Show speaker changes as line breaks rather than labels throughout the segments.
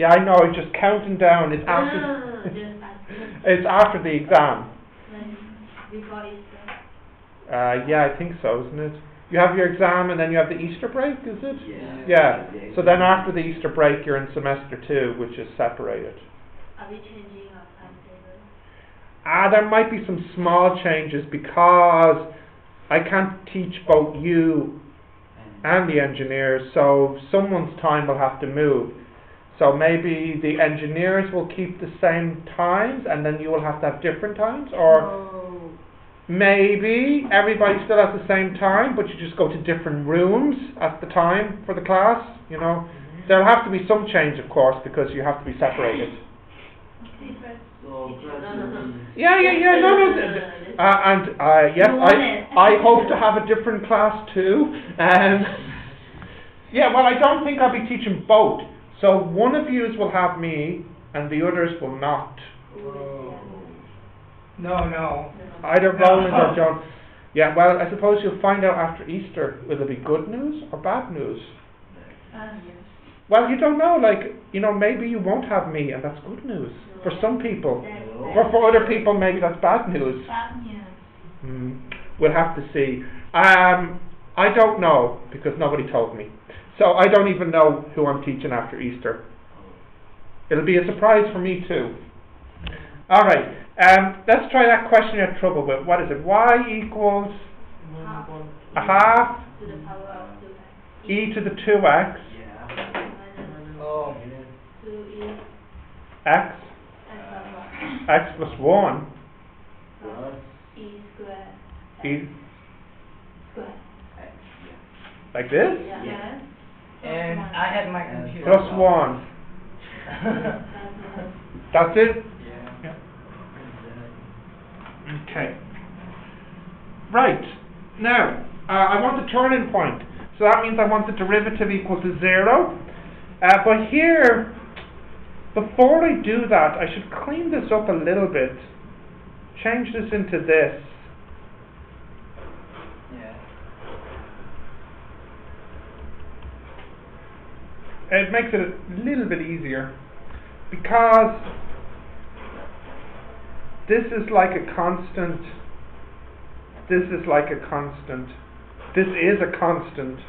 Yeah, I know, it's just counting down. It's after,
No, just after.
it's after the exam.
Before Easter.
Yeah, I think so, isn't it? You have your exam and then you have the Easter break, is it?
Yeah.
Yeah. So then after the Easter break, you're in semester 2, which is separated.
Are we changing our timetable?
There might be some small changes because I can't teach both you and the engineers, so someone's time will have to move. So maybe the engineers will keep the same times and then you will have to have different times, or maybe everybody still has the same time but you just go to different rooms at the time for the class, you know. There'll have to be some change, of course, because you have to be separated.
So
Yeah, no. Yes, I hope to have a different class too. Yeah, well, I don't think I'll be teaching both. So one of yous will have me, and the others will not.
No.
Either Roland or John. Yeah, well, I suppose you'll find out after Easter. Will it be good news or bad news? Well, you don't know. Like, you know, maybe you won't have me, and that's good news for some people. Or for other people, maybe that's bad news. We'll have to see. I don't know because nobody told me. So I don't even know who I'm teaching after Easter. It'll be a surprise for me too. Alright, let's try that question you had trouble with. What is it? Y equals a half
To the power of 2x.
e to the 2x
Minus 2e
x x plus 1
plus e squared.
e
Squared.
like this
Yeah.
And I had my computer.
plus 1. That's it?
Yeah.
Okay. Right. Now, I want the turning point. So that means I want the derivative equal to 0. But here, before I do that, I should clean this up a little bit. Change this into this.
Yeah.
It makes it a little bit easier. Because this is like a constant. This is like a constant. This is a constant.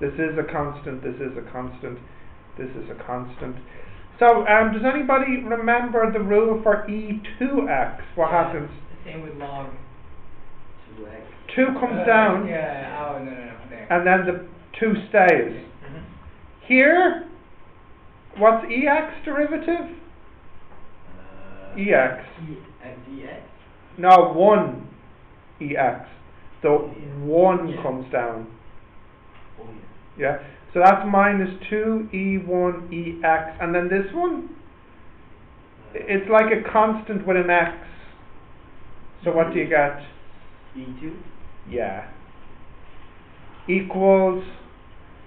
This is a constant. This is a constant. This is a constant. So, does anybody remember the rule for e2x? What happens?
Same with log.
2x.
2 comes down,
Yeah. Oh no. There.
and then the 2 stays. Here, what's ex derivative? Ex.
Ex.
No, 1 ex. So 1 comes down.
Oh
Yeah. So that's minus 2e1 ex. And then this one, it's like a constant with an x. So what do you get?
E2.
Yeah. Equals,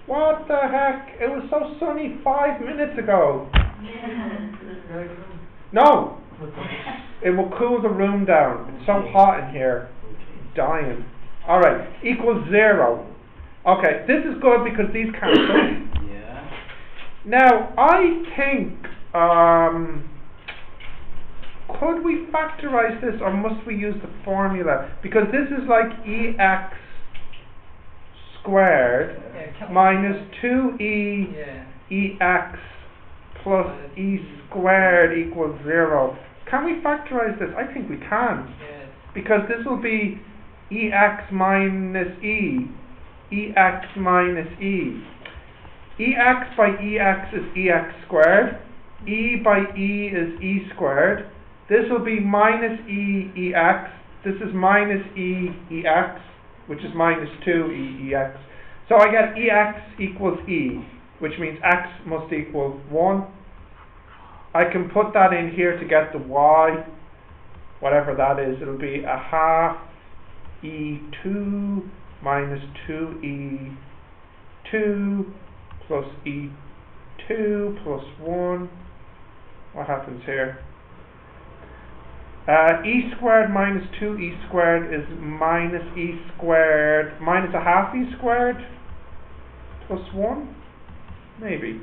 what the heck? It was so sunny 5 minutes ago. No. It will cool the room down. It's so hot in here. Dying. Alright, equals 0. Okay, this is good because these cancel.
Yeah.
Now, I think, could we factorize this or must we use the formula? Because this is like ex squared minus 2e ex plus e squared equals 0. Can we factorize this? I think we can.
Yes.
Because this will be ex minus ex minus ex by ex is ex squared, e by e is e squared. This will be minus ex, this is minus ex, which is minus 2ex. So I get ex equals e, which means x must equal 1. I can put that in here to get the y, whatever that is. It'll be a half e2 minus 2e2 plus e2 plus 1. What happens here? E squared minus 2e squared is minus e squared minus a half e squared plus 1? Maybe.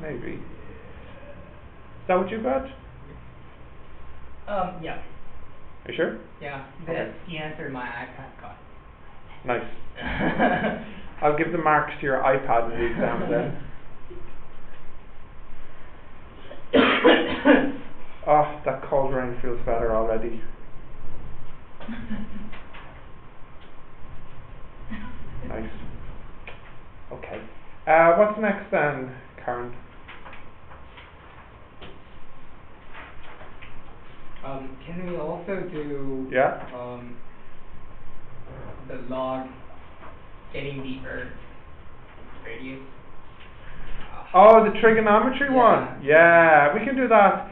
maybe. Is that what you got?
Yeah.
Are you sure?
Yeah.
Okay.
That's the answer my iPad got.
Nice. I'll give the marks to your iPad in the exam then. Oh, that cold rain feels better already. Nice. Okay. What's next then, Karen?
Can we also do
Yeah?
the log getting the Earth radius?
Oh, the trigonometry
Yeah.
one? Yeah, we can do that.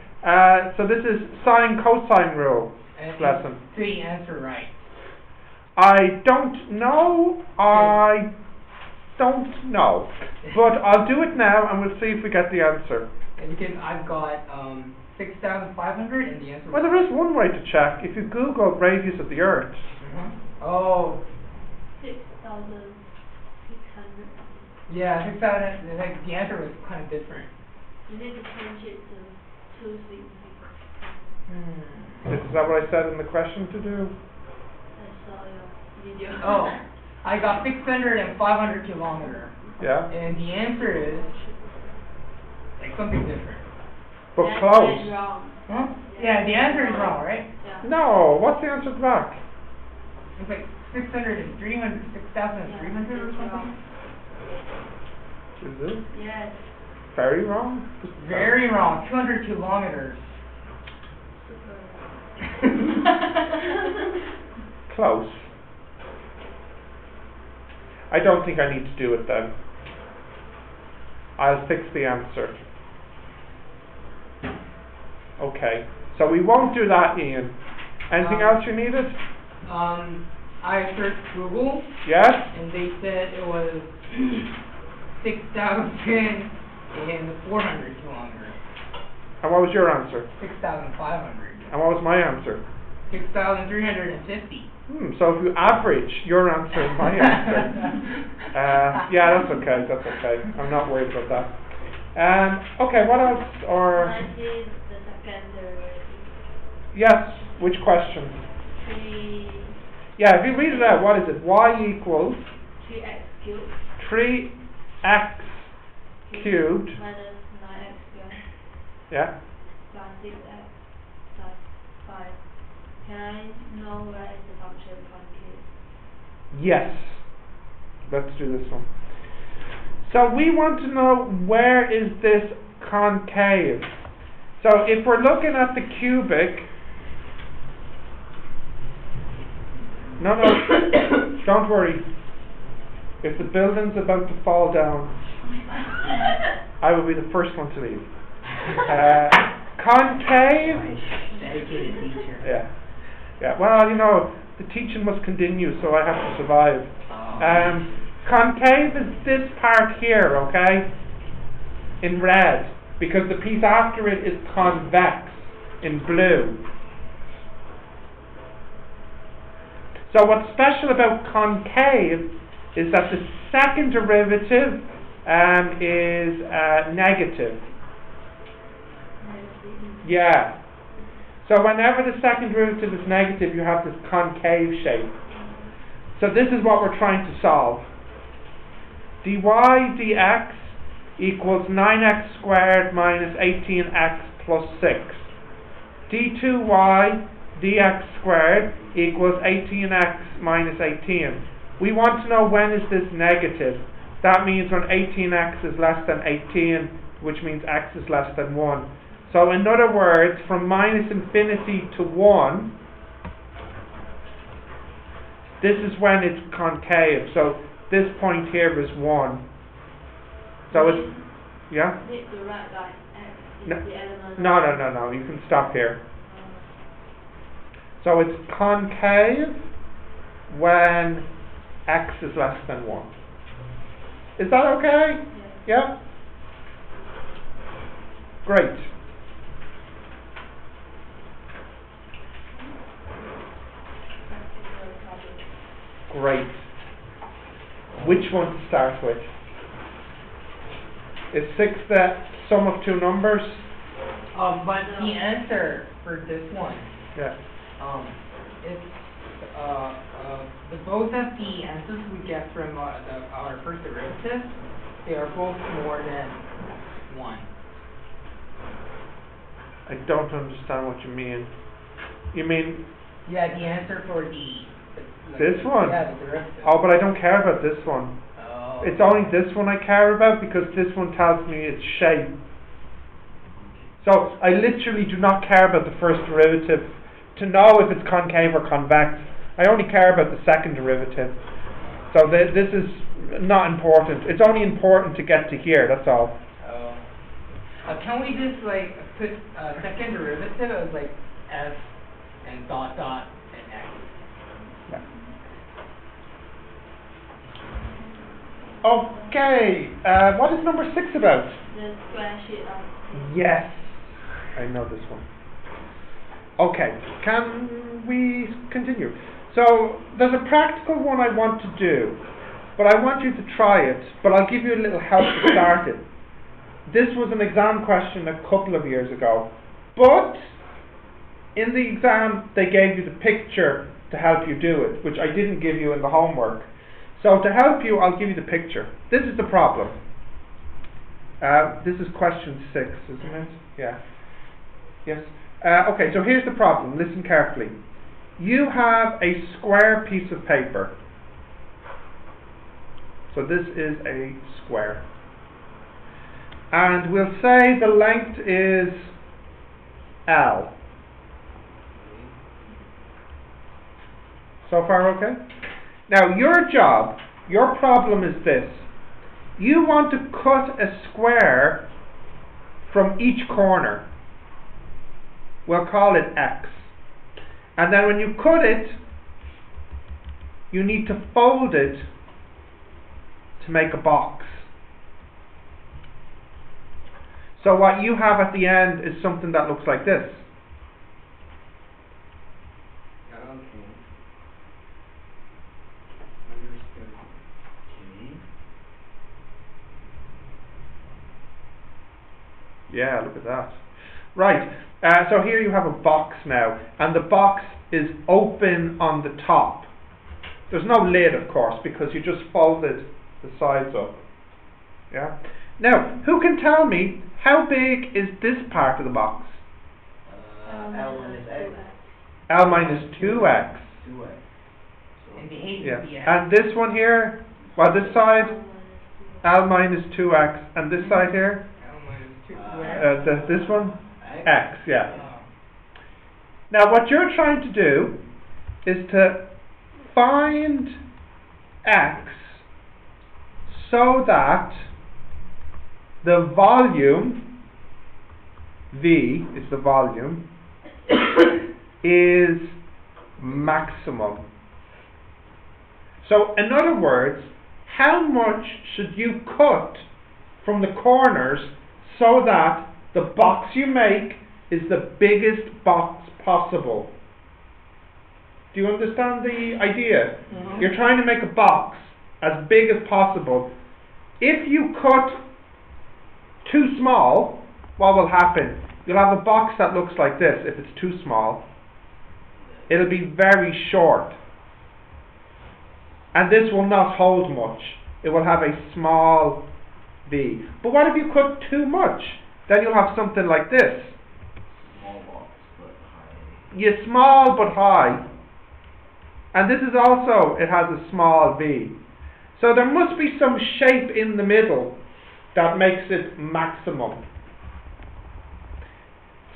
So this is sine cosine rule
And
lesson.
the answer right.
I don't know. I don't know. But I'll do it now and we'll see if we get the answer.
And because I've got 6,500 and the answer.
Well, there is one way to check. If you Google radius of the Earth.
Oh.
6,600.
Yeah, 6,000. Like the answer was kind of different.
You need to change it to 266.
Is that what I said in the question to do?
I saw your video.
Oh, I got 600 and 500 kilometer,
Yeah?
and the answer is like something different.
But
That's
close.
wrong.
Huh? Yeah, the answer is wrong, right?
Yeah.
No, what's the answer back?
It's like 600 and 300, 6,300 or
Yeah,
something.
Is it
Yes.
very wrong?
Very wrong. 200 kilometers.
Super.
Close. I don't think I need to do it then. I'll fix the answer. Okay. So we won't do that, Ian. Anything else you needed?
I searched Google,
Yes?
and they said it was 6,400 kilometers.
And what was your answer?
6,500.
And what was my answer?
6,350.
So if you average your answer and my answer, yeah, that's okay. That's okay. I'm not worried about that. Okay, what else? Or
That is the second derivative.
yes, which question?
3
Yeah, if you read it out, what is it? Y equals
3x cubed
3x cubed.
minus 9x squared
Yeah.
plus 6x plus 5. Can I know where is the function concave?
Yes. Let's do this one. So we want to know where is this concave. So if we're looking at the cubic, no, don't worry. If the building's about to fall down, I will be the first one to leave. Concave.
Dedicated teacher.
Yeah. Yeah. Well, you know, the teaching must continue, so I have to survive. Concave is this part here, okay? In red, because the piece after it is convex in blue. So what's special about concave is that the second derivative is negative. Yeah. So whenever the second derivative is negative, you have this concave shape. So this is what we're trying to solve. dy dx equals 9x squared minus 18x plus 6. d2y dx squared equals 18x minus 18. We want to know when is this negative. That means when 18x is less than 18, which means x is less than 1. So in other words, from minus infinity to 1, this is when it's concave. So this point here is 1. So it's, yeah?
Need to write like x is
No.
the element.
No, you can stop here. So it's concave when x is less than 1. Is that okay? Yeah? Great. Great. Which one to start with? Is 6 the sum of two numbers.
But the answer for this one,
Yeah.
it's, both of the answers we get from our first derivative, they are both more than 1.
I don't understand what you mean. You mean
Yeah, the answer for
this one?
Yeah, the derivative.
Oh, but I don't care about this one.
Oh.
It's only this one I care about because this one tells me its shape. So I literally do not care about the first derivative to know if it's concave or convex. I only care about the second derivative. So this is not important. It's only important to get to here, that's all.
Oh. Can we just like put second derivative as like f and dot dot and x?
Yeah. Okay, what is number 6 about?
The square sheet of
Yes, I know this one. Okay, can we continue? So, there's a practical one I want to do, but I want you to try it, but I'll give you a little help to start it. This was an exam question a couple of years ago, but in the exam they gave you the picture to help you do it, which I didn't give you in the homework. So to help you, I'll give you the picture. This is the problem. This is question 6, isn't it? Yeah. Yes. Okay, so here's the problem. Listen carefully. You have a square piece of paper. So this is a square. And we'll say the length is L. So far okay? Now your job, your problem is this. You want to cut a square from each corner. We'll call it X. And then when you cut it, you need to fold it to make a box. So what you have at the end is something that looks like this.
Okay. Understood. Okay.
Yeah, look at that. Right, so here you have a box now, and the box is open on the top. There's no lid, of course, because you just folded the sides up. Yeah. Now, who can tell me how big is this part of the box?
L minus x.
L minus 2x.
2x.
And the height
Yeah.
would be x.
And this one here, well, this side, L minus 2x, and this side here,
L minus 2 where?
this one,
X.
x, yeah.
Oh.
Now what you're trying to do is to find x so that the volume, V is the volume, is maximum. So in other words, how much should you cut from the corners so that the box you make is the biggest box possible? Do you understand the idea?
Mhm.
You're trying to make a box as big as possible. If you cut too small, what will happen? You'll have a box that looks like this if it's too small. It'll be very short. And this will not hold much. It will have a small V. But what if you cut too much? Then you'll have something like this.
Small box, but high.
Yeah, small but high. And this is also, it has a small V. So there must be some shape in the middle that makes it maximum.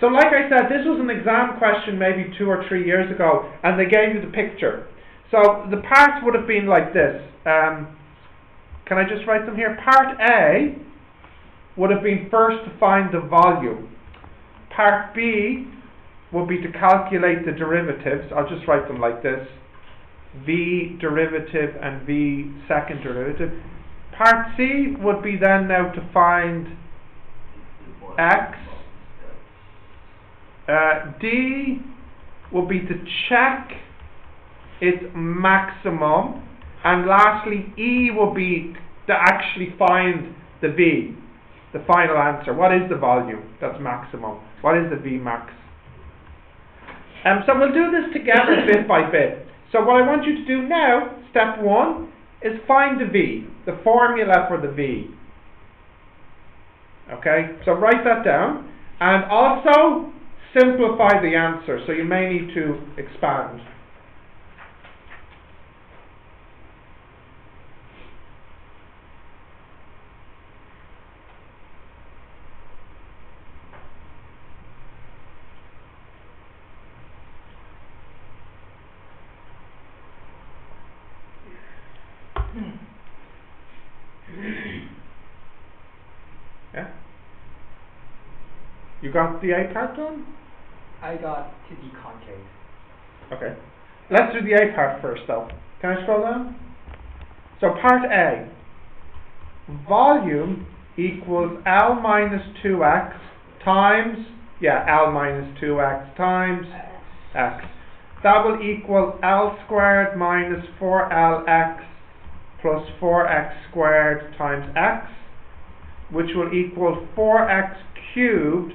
So like I said, this was an exam question maybe 2 or 3 years ago, and they gave you the picture. So the parts would have been like this. Can I just write them here? Part A would have been first to find the volume. Part B would be to calculate the derivatives. I'll just write them like this. V derivative and V second derivative. Part C would be then now to find X. D would be to check its maximum. And lastly, E will be to actually find the V. the final answer. What is the volume that's maximum? What is the V max? So we'll do this together bit by bit. So what I want you to do now, step 1, is find the V, the formula for the V. Okay, so write that down, and also simplify the answer, so you may need to expand. Yeah? You got the A part done?
I got to the concave.
Okay. Let's do the A part first though. Can I scroll down? So part A. Volume equals L minus 2x times, L minus 2x times x. That will equal L squared minus 4LX plus 4x squared times x, which will equal 4x cubed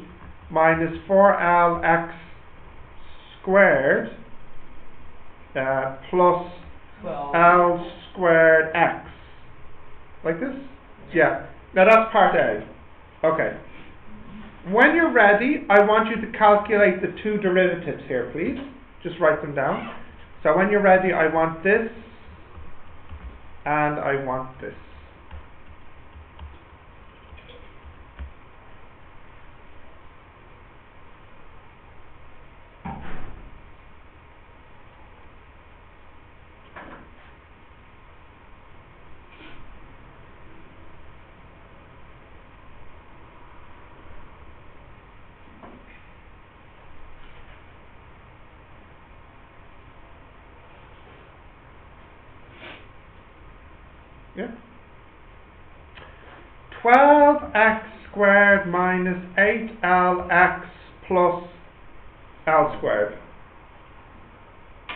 minus 4LX squared plus L squared x. Like this? Yeah. Now that's part A. Okay. When you're ready, I want you to calculate the two derivatives here, please. Just write them down. So when you're ready, I want this and I want this. Yeah. 12x squared minus 8lx plus L squared.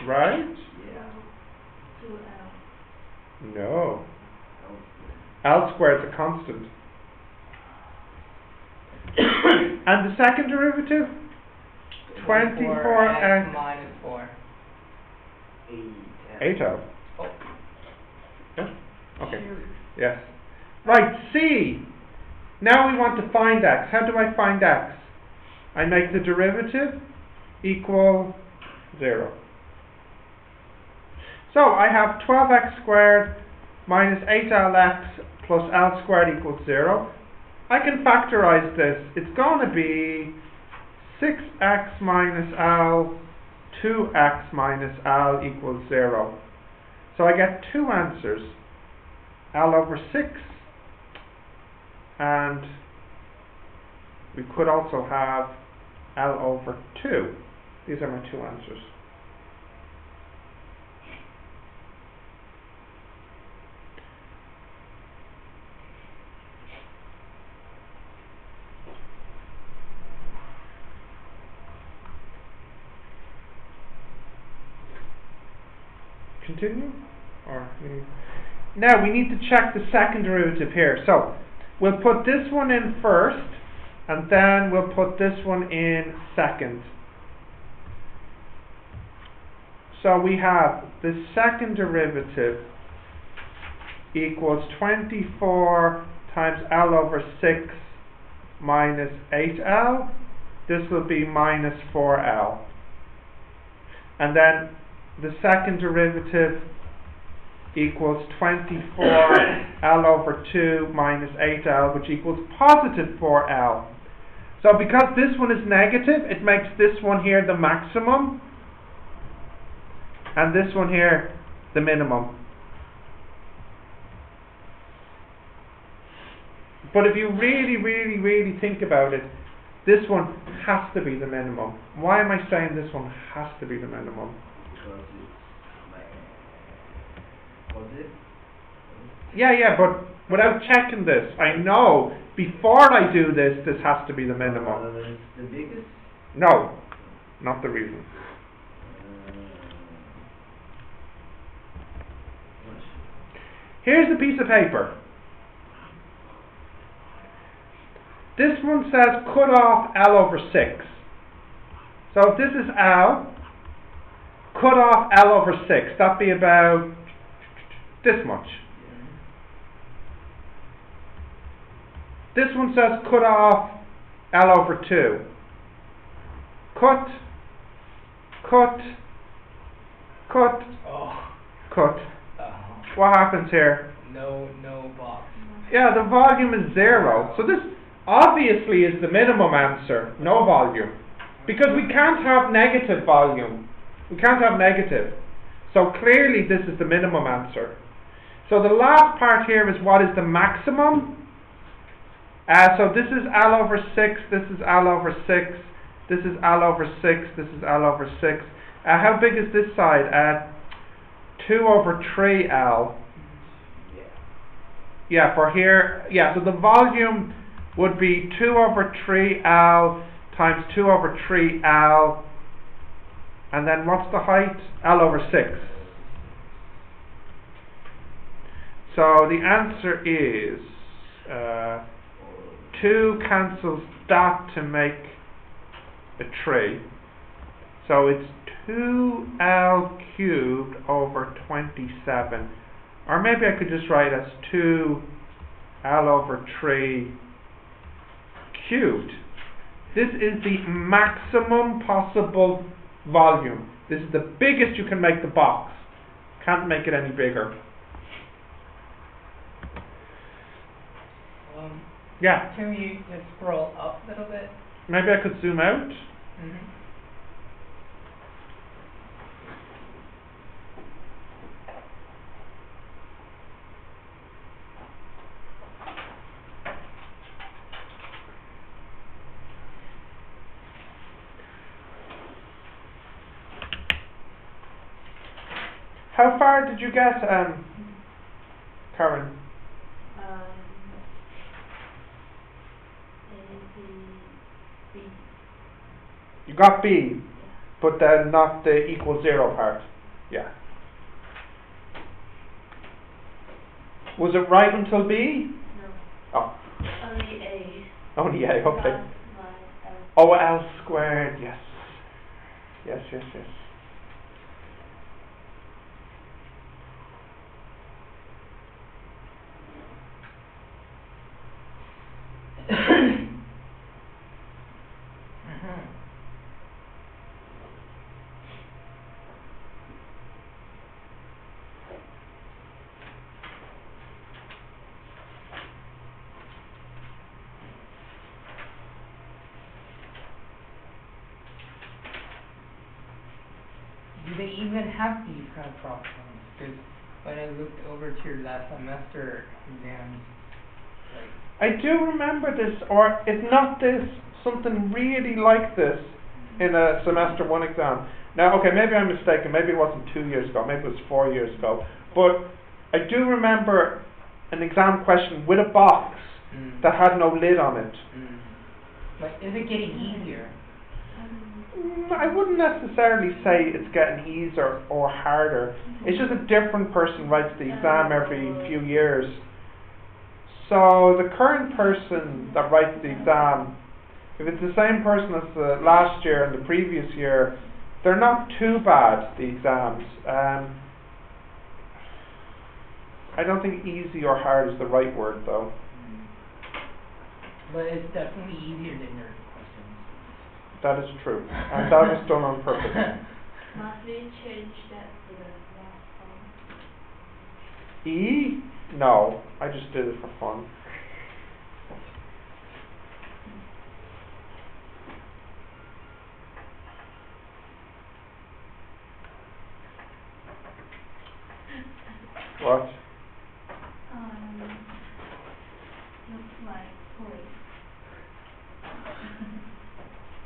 Right?
Yeah.
2L.
No. L squared is a constant. And the second derivative? 24x
minus 4.
8L.
Oh.
Yeah? Okay. Yes. Right, C. Now we want to find x. How do I find x? I make the derivative equal 0. So I have 12x squared minus 8lx plus L squared equals 0. I can factorize this. It's going to be 6x minus L, 2x minus L equals 0. So I get two answers. L over 6, and we could also have L over 2. These are my two answers. Continue? Or now we need to check the second derivative here. So we'll put this one in first, and then we'll put this one in second. So we have the second derivative equals 24 times L over 6 minus 8L. This will be minus 4L. And then the second derivative equals 24 L over 2 minus 8L, which equals positive 4L. So because this one is negative, it makes this one here the maximum, and this one here the minimum. But if you really think about it, this one has to be the minimum. Why am I saying this one has to be the minimum?
Because it's like, was it?
Yeah, but without checking this, I know before I do this, this has to be the minimum.
It's the biggest?
No, not the reason. Here's a piece of paper. This one says cut off L over 6. So if this is L, cut off L over 6, that'd be about this much. This one says cut off L over 2. Cut, cut, cut,
Oh.
cut.
Oh.
What happens here?
No box.
Yeah, the volume is 0. So this obviously is the minimum answer, no volume. Because we can't have negative volume. We can't have negative. So clearly this is the minimum answer. So the last part here is what is the maximum. So this is L over 6, this is L over 6, this is L over 6, this is L over 6. How big is this side? 2 over 3L. Yeah, for here, yeah, so the volume would be 2 over 3L times 2 over 3L, and then what's the height? L over 6. So the answer is 2 cancels that to make a 3. So it's 2L cubed over 27. Or maybe I could just write as 2L over 3 cubed. This is the maximum possible volume. This is the biggest you can make the box. Can't make it any bigger. Yeah,
Can we just scroll up a little bit?
maybe I could zoom out.
Mm-hmm.
How far did you get, Karen?
B.
You got B, but then not the equal 0 part. Yeah. Was it right until B?
No.
Oh,
Only A.
only A, okay.
Plus my L.
Oh, L squared, yes. Yes, yes, yes.
Do they even have these kind of problems? Because when I looked over to your last semester exams, like,
I do remember this, or if not this, something really like this in a semester 1 exam. Now, okay, maybe I'm mistaken, maybe it wasn't 2 years ago, maybe it was 4 years ago, but I do remember an exam question with a box that had no lid on it.
But is it getting easier?
I wouldn't necessarily say it's getting easier or harder. It's just a different person writes the exam every few years. So the current person that writes the exam, if it's the same person as the last year and the previous year, they're not too bad, the exams. I don't think easy or hard is the right word though.
But it's definitely easier than your questions.
That is true. And that was done on purpose.
Must we change that to the last one?
E? No, I just did it for fun. What?
Looks like toy.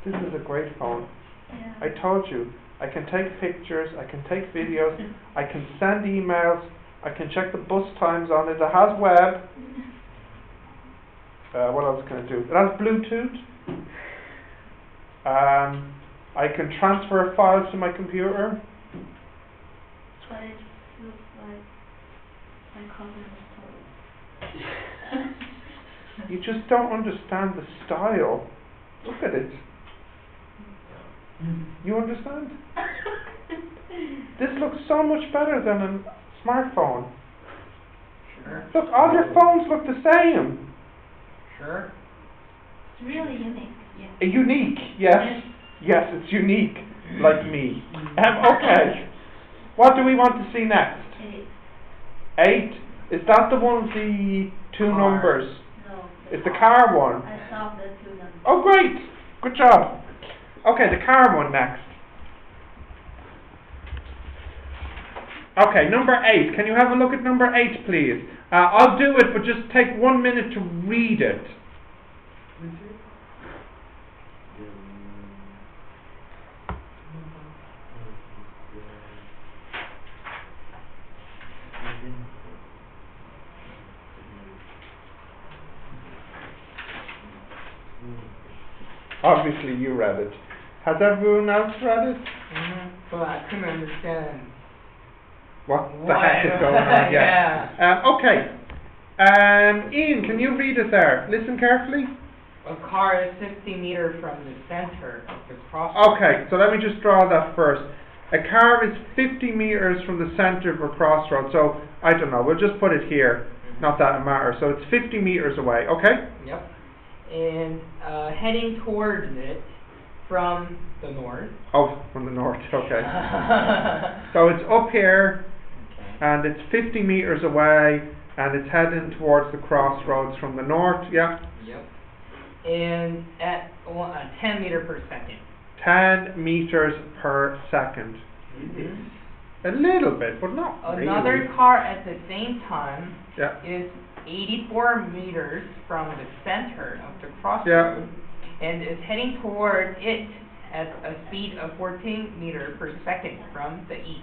This is a great phone.
Yeah.
I told you, I can take pictures, I can take videos, I can send emails, I can check the bus times on it. It has web. What else can it do? It has Bluetooth. I can transfer files to my computer.
But it looks like my cousin's toy.
You just don't understand the style. Look at it. You understand? This looks so much better than a smartphone.
Sure.
Look, all your phones look the same.
Sure.
It's really unique, yeah.
Unique, yes. Yes, it's unique, like me. Okay. What do we want to see next?
8.
8. Is that the one with the two
Car.
numbers?
No.
It's the car one.
I saw the 2 numbers.
Oh, great. Good job. Okay, the car one next. Okay, number 8. Can you have a look at number 8, please? I'll do it, but just take 1 minute to read it. Obviously you read it. Has everyone else read it?
But I couldn't understand.
What the heck is going on?
Yeah.
Okay. Ian, can you read it there? Listen carefully.
A car is 50 meters from the center of the cross.
Okay, so let me just draw that first. A car is 50 meters from the center of a crossroad. So, I don't know, we'll just put it here. Not that it matters. So it's 50 meters away, okay?
Yep. And heading towards it from the north.
Oh, from the north, okay. So it's up here, and it's 50 meters away, and it's heading towards the crossroads from the north, yeah?
Yep. And at 10 meters per second.
10 meters per second. A little bit, but not
Another
really.
car at the same time
Yeah.
is 84 meters from the center of the crossroad.
Yeah.
And is heading toward it at a speed of 14 meters per second from the east.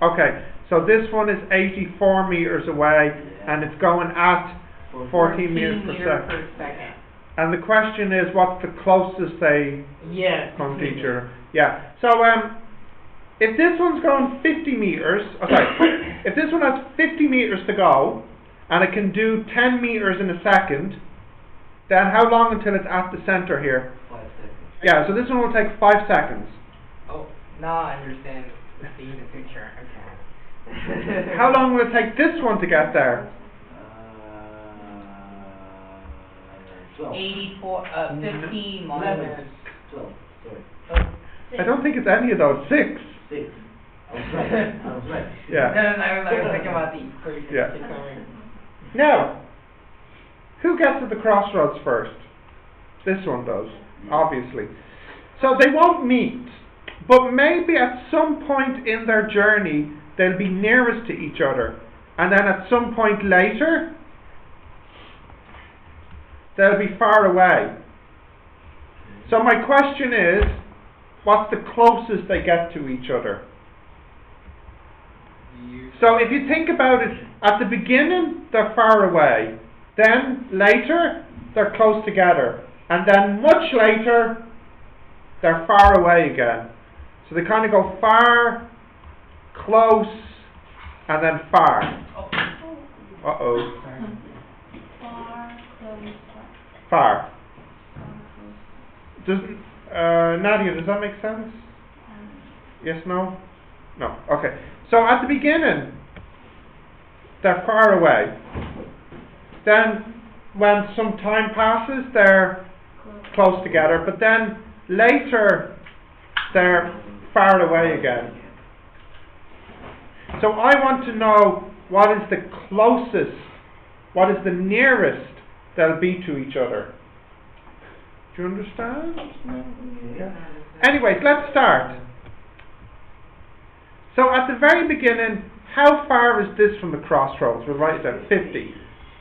Okay, so this one is 84 meters away, and it's going at 14 meters per second. And the question is, what's the closest they
Yes.
come to each other? Yeah. So if this one's going 50 meters, okay, if this one has 50 meters to go, and it can do 10 meters in a second, then how long until it's at the center here?
5 seconds.
Yeah, so this one will take 5 seconds.
Oh, now I understand seeing the picture. Okay.
How long will it take this one to get there?
12.
50 minus
12, sorry.
I don't think it's any of those. 6.
6. I was right.
Yeah.
No, I was thinking about the equation.
Yeah.
Keep going.
Now, who gets to the crossroads first? This one does, obviously. So they won't meet, but maybe at some point in their journey they'll be nearest to each other, and then at some point later they'll be far away. So my question is, what's the closest they get to each other? So if you think about it, at the beginning they're far away, then later they're close together, and then much later they're far away again. So they kind of go far, close, and then far. Uh-oh.
Far, close,
Far.
close.
Nadia, does that make sense? Yes, no? No. Okay. So at the beginning, they're far away. Then, when some time passes, they're close together. But then, later, they're far away again. So I want to know what is the closest, what is the nearest they'll be to each other. Do you understand? Yeah. Anyways, let's start. So at the very beginning, how far is this from the crossroads? We'll write it down, 50.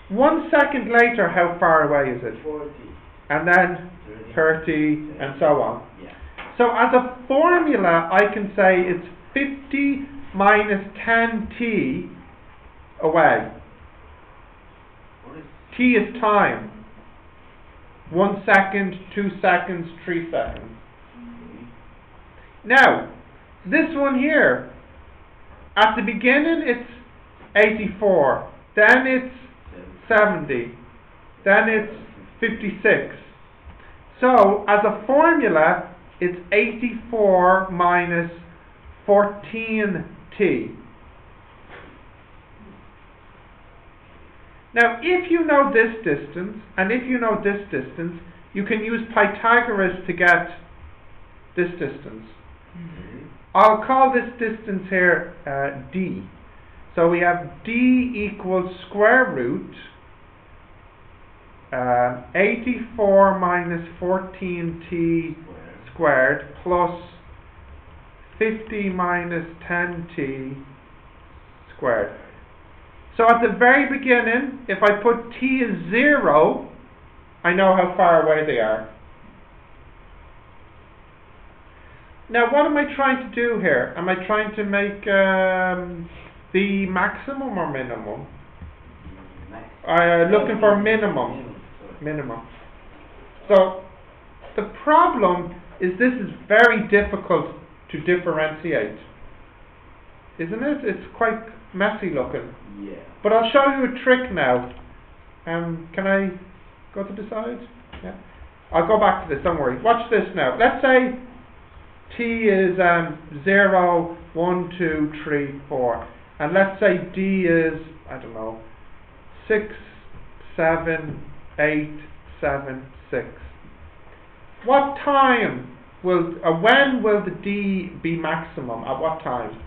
1 second later, how far away is it?
40.
And then 30, and so on.
Yeah.
So as a formula, I can say it's 50 minus 10t away.
What is
T is time. 1 second, 2 seconds, 3 seconds. Now, this one here, at the beginning it's 84, then it's 70, then it's 56. So, as a formula, it's 84 minus 14t. Now, if you know this distance, and if you know this distance, you can use Pythagoras to get this distance. I'll call this distance here d. So we have d equals square root 84 minus 14t squared plus 50 minus 10t squared. So at the very beginning, if I put t as 0, I know how far away they are. Now what am I trying to do here? Am I trying to make the maximum or minimum? Looking for minimum. Minimum. So the problem is this is very difficult to differentiate, isn't it? It's quite messy looking.
Yeah.
But I'll show you a trick now. Can I go to the side? Yeah. I'll go back to this, don't worry. Watch this now. Let's say t is 0, 1, 2, 3, 4. And let's say d is, I don't know, 6, 7, 8, 7, 6. What time when will the d be maximum? At what time?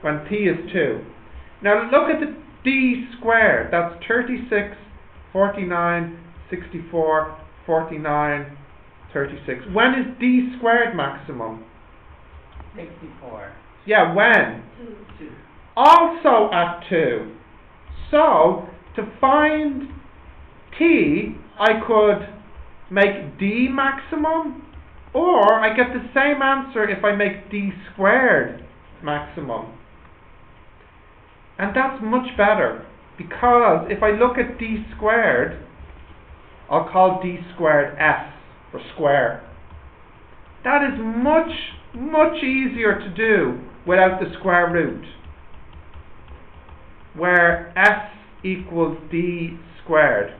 When t is 2. Now look at the d squared. That's 36, 49, 64, 49, 36. When is d squared maximum?
64.
Yeah, when?
2.
Also at 2. So, to find t, I could make d maximum, or I get the same answer if I make d squared maximum. And that's much better, because if I look at d squared, I'll call d squared s, for square. That is much, much easier to do without the square root, where s equals d squared.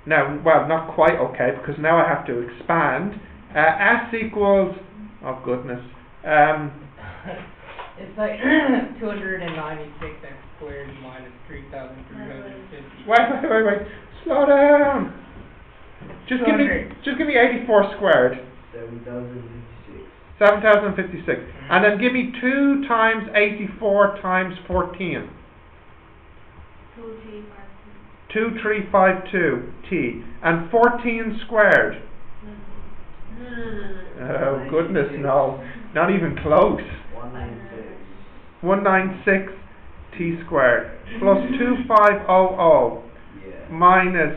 Now, well, not quite okay, because now I have to expand. S equals, oh goodness,
it's like 296 x squared minus 3,350.
Wait, slow down. Just give me 84 squared.
7,056.
7,056. And then give me 2 times 84 times 14. 2352 t. And 14 squared. Oh goodness, no. Not even close.
196.
196 t squared. Plus 2500.
Yeah.
Minus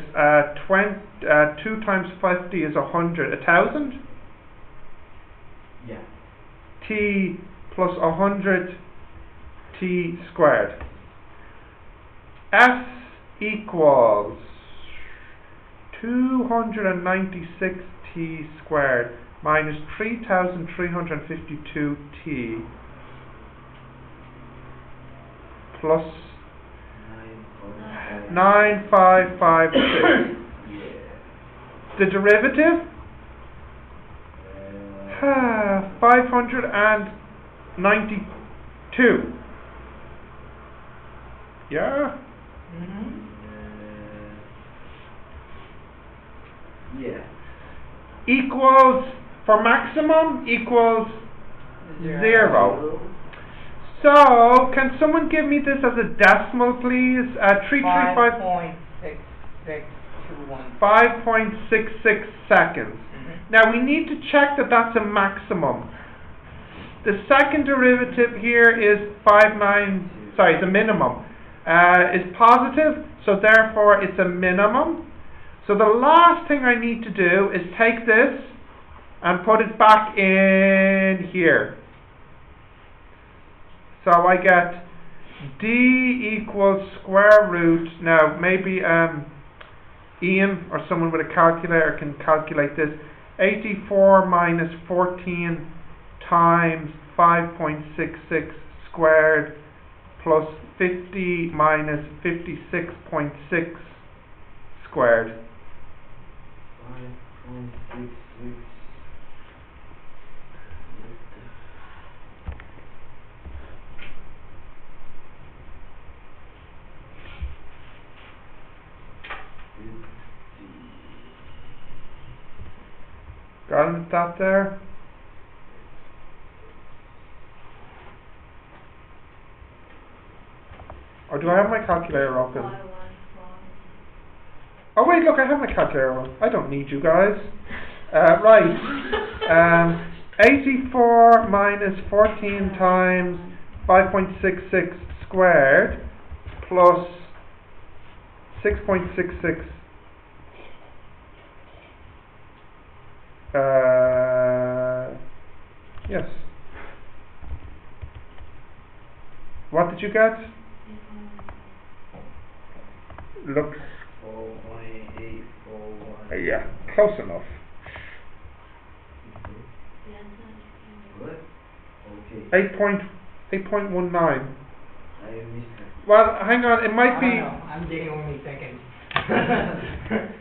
2 times 50 is 100. 1,000?
Yeah.
T plus 100 t squared. S equals 296 t squared minus 3,352 t plus 9556.
Yeah.
The derivative? 592. Yeah?
Yeah.
Equals, for maximum, equals 0. So, can someone give me this as a decimal, please? 5.66 seconds. Now, we need to check that that's a maximum. The second derivative here is the minimum. Is positive, so therefore it's a minimum. So the last thing I need to do is take this and put it back in here. So I get d equals square root. Now maybe Ian or someone with a calculator can calculate this. 84 minus 14 times 5.66 squared plus 50 minus 56.6 squared.
5.66.
Got that there? Or do I have my calculator open? Oh wait, look, I have my calculator on. I don't need you guys. Right. 84 minus 14 times 5.66 squared plus 6.66. Yes. What did you get? Looks.
4.841.
Yeah, close enough.
What? Okay.
8.19.
I missed it.
Well, hang on, it might
I
be.
don't know, I'm getting only seconds.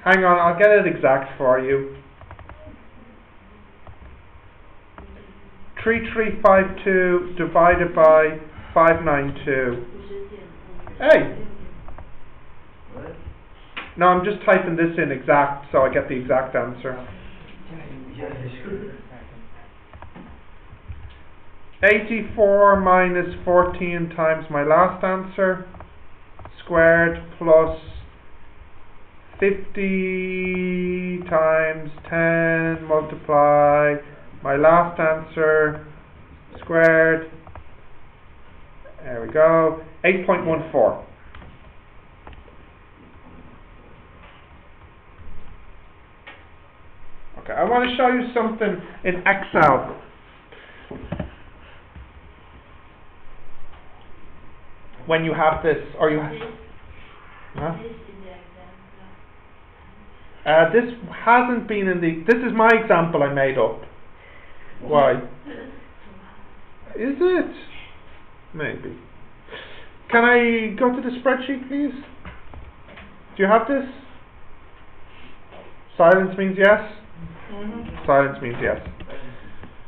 Hang on, I'll get it exact for you. 3352 divided by 592. Hey!
What?
No, I'm just typing this in exact so I get the exact answer.
Yeah, sure.
84 minus 14 times my last answer squared plus 50 times 10 multiply my last answer squared. There we go. 8.14. Okay, I want to show you something in Excel. When you have this, or you have... Huh? This hasn't been in the... This is my example I made up. Why? Is it? Maybe. Can I go to the spreadsheet, please? Do you have this? Silence means yes?
Mm-hmm.
Silence means yes.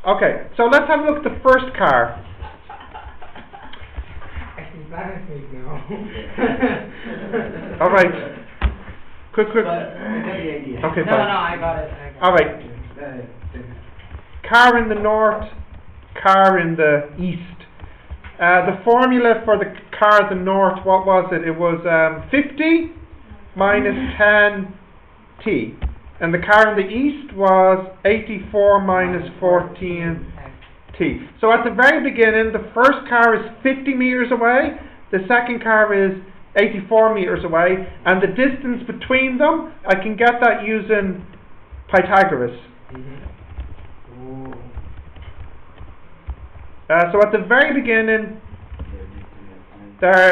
Okay, so let's have a look at the first car.
Silence means no.
Alright. Quick.
But I got the idea.
Okay,
No,
fine.
I got it.
Alright. Car in the north, car in the east. The formula for the car in the north, what was it? It was 50 minus 10t. And the car in the east was 84 minus 14t. So at the very beginning, the first car is 50 meters away, the second car is 84 meters away, and the distance between them, I can get that using Pythagoras. So at the very beginning,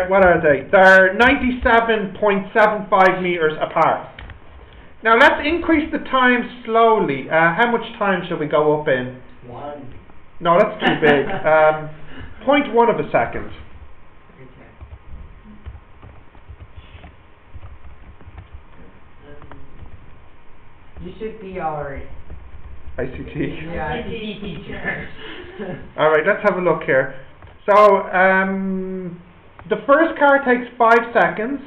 what are they? They're 97.75 meters apart. Now let's increase the time slowly. How much time shall we go up in?
1.
No, that's too big. 0.1 of a second.
You should be our
ICT.
ICT teacher.
Alright, let's have a look here. So, the first car takes 5 seconds.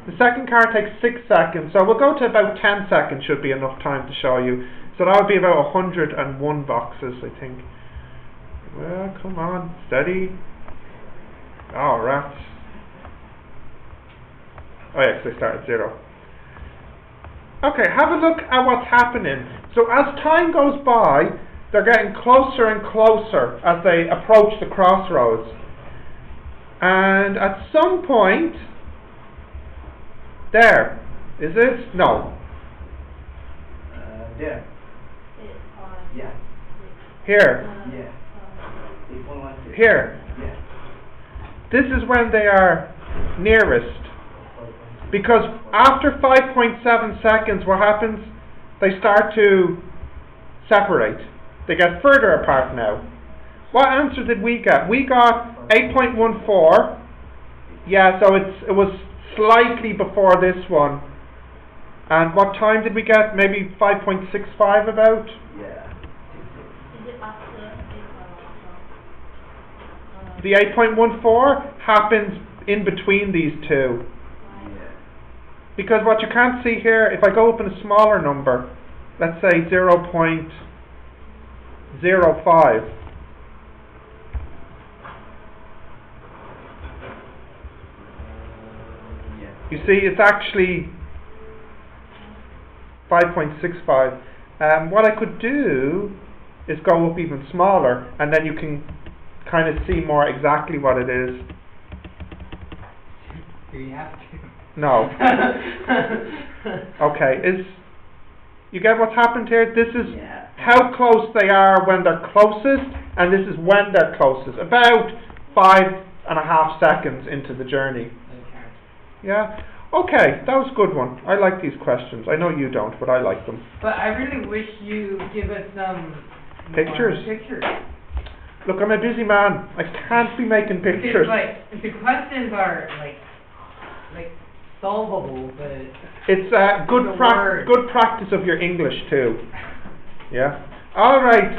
The second car takes 6 seconds. So we'll go to about 10 seconds should be enough time to show you. So that would be about 101 boxes, I think. Well, come on, steady. Oh, rats. Oh yeah, 'cause they start at 0. Okay, have a look at what's happening. So as time goes by, they're getting closer and closer as they approach the crossroads. And at some point, there, is it? No.
There. Yeah.
Here.
Yeah. 8.16.
Here.
Yeah.
This is when they are nearest. Because after 5.7 seconds, what happens? They start to separate. They get further apart now. What answer did we get? We got 8.14 Yeah, so it was slightly before this one. And what time did we get? Maybe 5.65 about?
Yeah.
Is it after 8
The 8.14 happens in between these two.
Yeah.
Because what you can't see here, if I go up in a smaller number, let's say 0.05,
Yeah.
you see it's actually 5.65. What I could do is go up even smaller, and then you can kind of see more exactly what it is.
Do you have to?
No. Okay, you get what's happened here? This is
Yeah.
how close they are when they're closest, and this is when they're closest. About 5.5 seconds into the journey.
Okay.
Yeah? Okay, that was a good one. I like these questions. I know you don't, but I like them.
But I really wish you give us some more
Pictures?
Pictures.
Look, I'm a busy man. I can't be making pictures.
Because, like, the questions are like solvable, but
It's
The word.
good practice of your English too. Yeah? Alright,